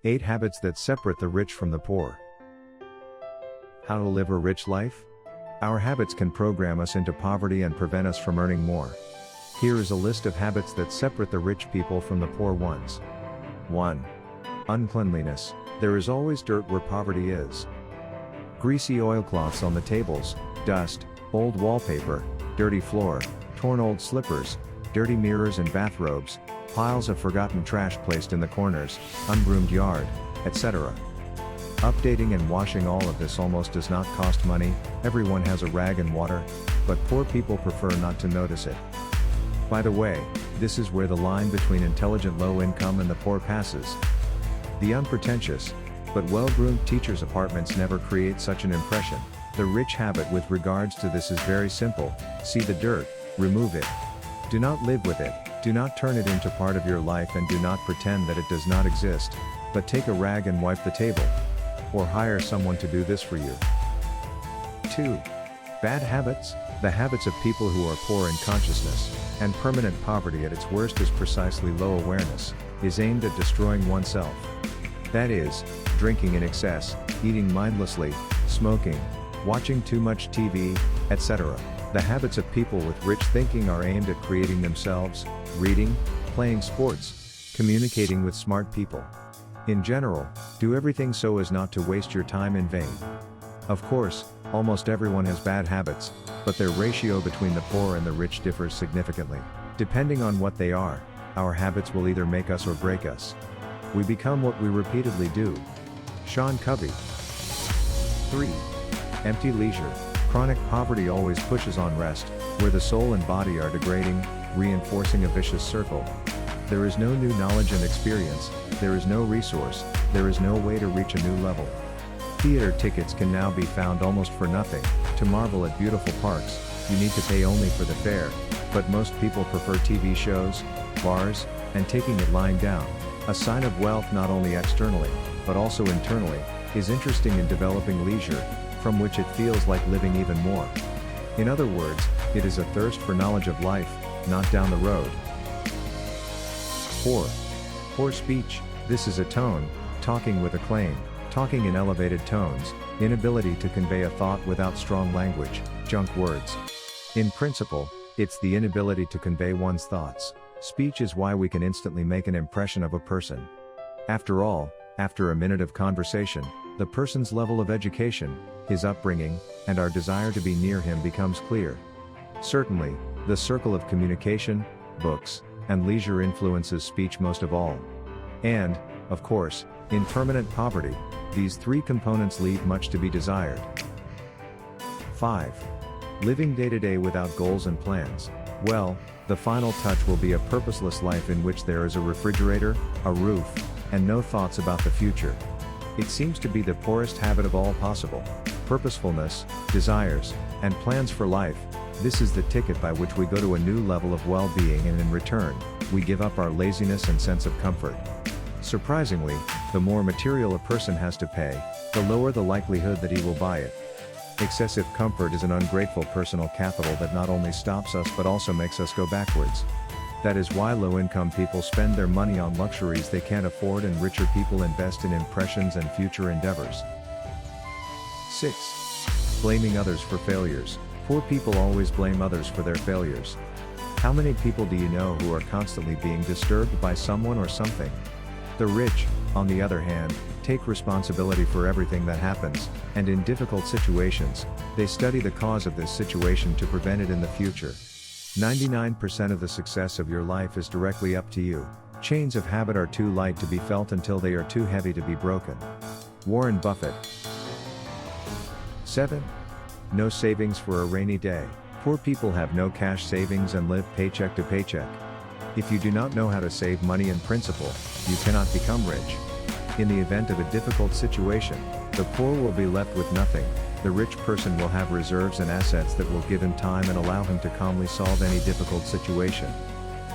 8 Habits that separate the rich from the poor. How to live a rich life? Our habits can program us into poverty and prevent us from earning more. Here is a list of habits that separate the rich people from the poor ones. 1. Uncleanliness. There is always dirt where poverty is. Greasy oilcloths on the tables, dust, old wallpaper, dirty floor, torn old slippers, dirty mirrors and bathrobes, piles of forgotten trash placed in the corners, ungroomed yard, etc. Updating and washing all of this almost does not cost money. Everyone has a rag and water, but poor people prefer not to notice it. By the way, this is where the line between intelligent low income and the poor passes. The unpretentious, but well-groomed teachers' apartments never create such an impression. The rich habit with regards to this is very simple: see the dirt, remove it. Do not live with it, do not turn it into part of your life, and do not pretend that it does not exist, but take a rag and wipe the table. Or hire someone to do this for you. 2. Bad habits. The habits of people who are poor in consciousness, and permanent poverty at its worst is precisely low awareness, is aimed at destroying oneself. That is, drinking in excess, eating mindlessly, smoking, watching too much TV, etc. The habits of people with rich thinking are aimed at creating themselves, reading, playing sports, communicating with smart people. In general, do everything so as not to waste your time in vain. Of course, almost everyone has bad habits, but their ratio between the poor and the rich differs significantly. Depending on what they are, our habits will either make us or break us. We become what we repeatedly do. Sean Covey. 3. Empty leisure. Chronic poverty always pushes on rest, where the soul and body are degrading, reinforcing a vicious circle. There is no new knowledge and experience, there is no resource, there is no way to reach a new level. Theater tickets can now be found almost for nothing. To marvel at beautiful parks, you need to pay only for the fare, but most people prefer TV shows, bars, and taking it lying down. A sign of wealth not only externally, but also internally, is interesting in developing leisure, from which it feels like living even more. In other words, it is a thirst for knowledge of life, not down the road. 4. Poor speech. This is a tone, talking with a claim, talking in elevated tones, inability to convey a thought without strong language, junk words. In principle, it's the inability to convey one's thoughts. Speech is why we can instantly make an impression of a person. After all, after a minute of conversation, the person's level of education, his upbringing, and our desire to be near him becomes clear. Certainly, the circle of communication, books, and leisure influences speech most of all. And, of course, in permanent poverty, these 3 components leave much to be desired. 5. Living day to day without goals and plans. Well, the final touch will be a purposeless life in which there is a refrigerator, a roof, and no thoughts about the future. It seems to be the poorest habit of all possible. Purposefulness, desires, and plans for life. This is the ticket by which we go to a new level of well-being, and in return, we give up our laziness and sense of comfort. Surprisingly, the more material a person has to pay, the lower the likelihood that he will buy it. Excessive comfort is an ungrateful personal capital that not only stops us but also makes us go backwards. That is why low-income people spend their money on luxuries they can't afford, and richer people invest in impressions and future endeavors. 6. Blaming others for failures. Poor people always blame others for their failures. How many people do you know who are constantly being disturbed by someone or something? The rich, on the other hand, take responsibility for everything that happens, and in difficult situations, they study the cause of this situation to prevent it in the future. 99% of the success of your life is directly up to you. Chains of habit are too light to be felt until they are too heavy to be broken. Warren Buffett. 7. No savings for a rainy day. Poor people have no cash savings and live paycheck to paycheck. If you do not know how to save money in principle, you cannot become rich. In the event of a difficult situation, the poor will be left with nothing. The rich person will have reserves and assets that will give him time and allow him to calmly solve any difficult situation.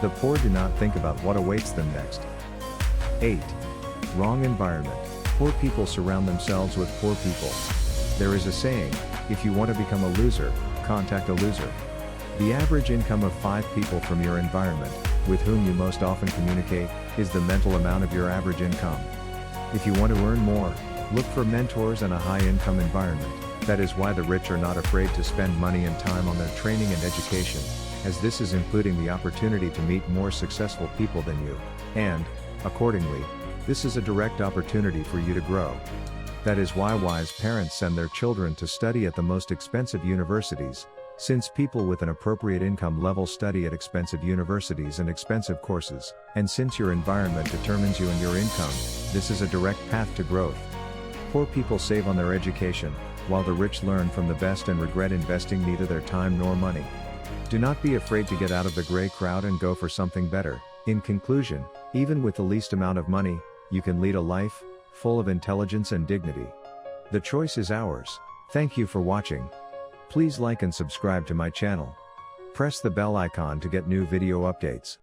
The poor do not think about what awaits them next. 8. Wrong environment. Poor people surround themselves with poor people. There is a saying, if you want to become a loser, contact a loser. The average income of 5 people from your environment, with whom you most often communicate, is the mental amount of your average income. If you want to earn more, look for mentors and a high-income environment. That is why the rich are not afraid to spend money and time on their training and education, as this is including the opportunity to meet more successful people than you. And, accordingly, this is a direct opportunity for you to grow. That is why wise parents send their children to study at the most expensive universities, since people with an appropriate income level study at expensive universities and expensive courses, and since your environment determines you and your income, this is a direct path to growth. Poor people save on their education, while the rich learn from the best and regret investing neither their time nor money. Do not be afraid to get out of the gray crowd and go for something better. In conclusion, even with the least amount of money, you can lead a life full of intelligence and dignity. The choice is ours. Thank you for watching. Please like and subscribe to my channel. Press the bell icon to get new video updates.